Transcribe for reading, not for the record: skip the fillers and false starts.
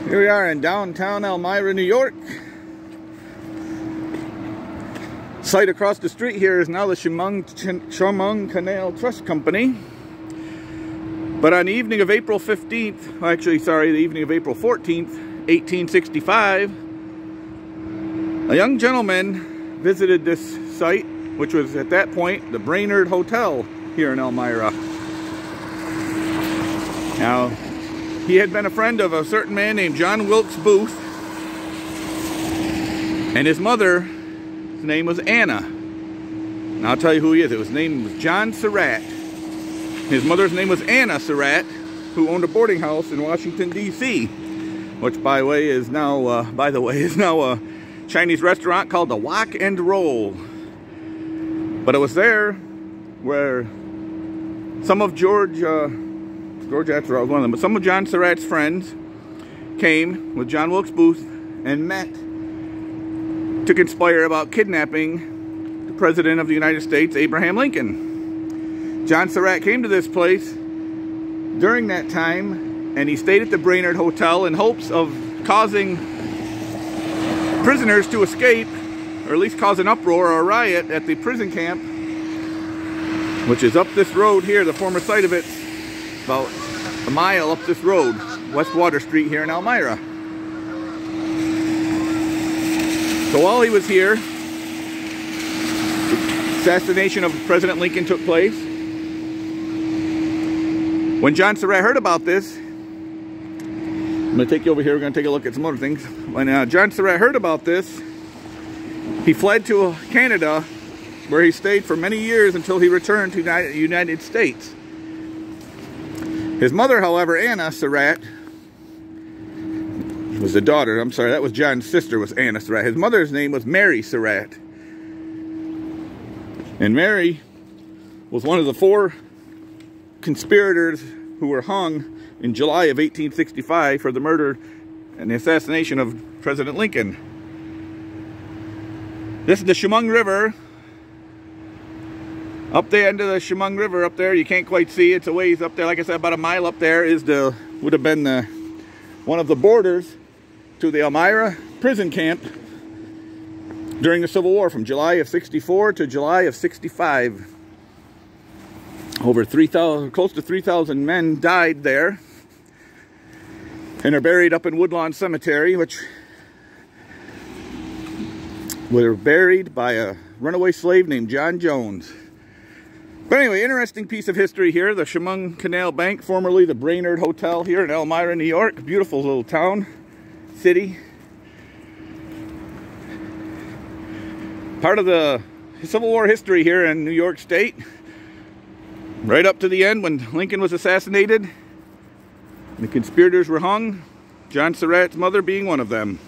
Here we are in downtown Elmira, New York. Site across the street here is now the Chemung Canal Trust Company. But on the evening of April 15th, actually, sorry, the evening of April 14th, 1865, a young gentleman visited this site, which was at that point the Brainerd Hotel here in Elmira. Now, he had been a friend of a certain man named John Wilkes Booth, and his mother's name was Anna. And I'll tell you who he is. His name was John Surratt. His mother's name was Anna Surratt, who owned a boarding house in Washington, D.C., which, by the way, is now a Chinese restaurant called the Wok and Roll. But it was there where some of George Atzerodt was one of them, but some of John Surratt's friends came with John Wilkes Booth and met to conspire about kidnapping the President of the United States, Abraham Lincoln. John Surratt came to this place during that time, and he stayed at the Brainerd Hotel in hopes of causing prisoners to escape, or at least cause an uproar or a riot at the prison camp, which is up this road here, the former site of it, about a mile up this road, West Water Street here in Elmira. So while he was here, the assassination of President Lincoln took place. When John Surratt heard about this, I'm going to take you over here, we're going to take a look at some other things. When John Surratt heard about this, he fled to Canada, where he stayed for many years until he returned to the United States. His mother, however, Anna Surratt, was the daughter, I'm sorry, that was John's sister, was Anna Surratt. His mother's name was Mary Surratt. And Mary was one of the 4 conspirators who were hung in July of 1865 for the murder and the assassination of President Lincoln. This is the Chemung River. Up the end of the Chemung River up there, you can't quite see, it's a ways up there. Like I said, about a mile up there would have been one of the borders to the Elmira prison camp during the Civil War from July of 64 to July of 65. Over 3,000, close to 3,000 men died there and are buried up in Woodlawn Cemetery, which were buried by a runaway slave named John Jones. But anyway, interesting piece of history here. The Chemung Canal Bank, formerly the Brainerd Hotel here in Elmira, New York. Beautiful little town, city. Part of the Civil War history here in New York State. Right up to the end when Lincoln was assassinated. The conspirators were hung, John Surratt's mother being one of them.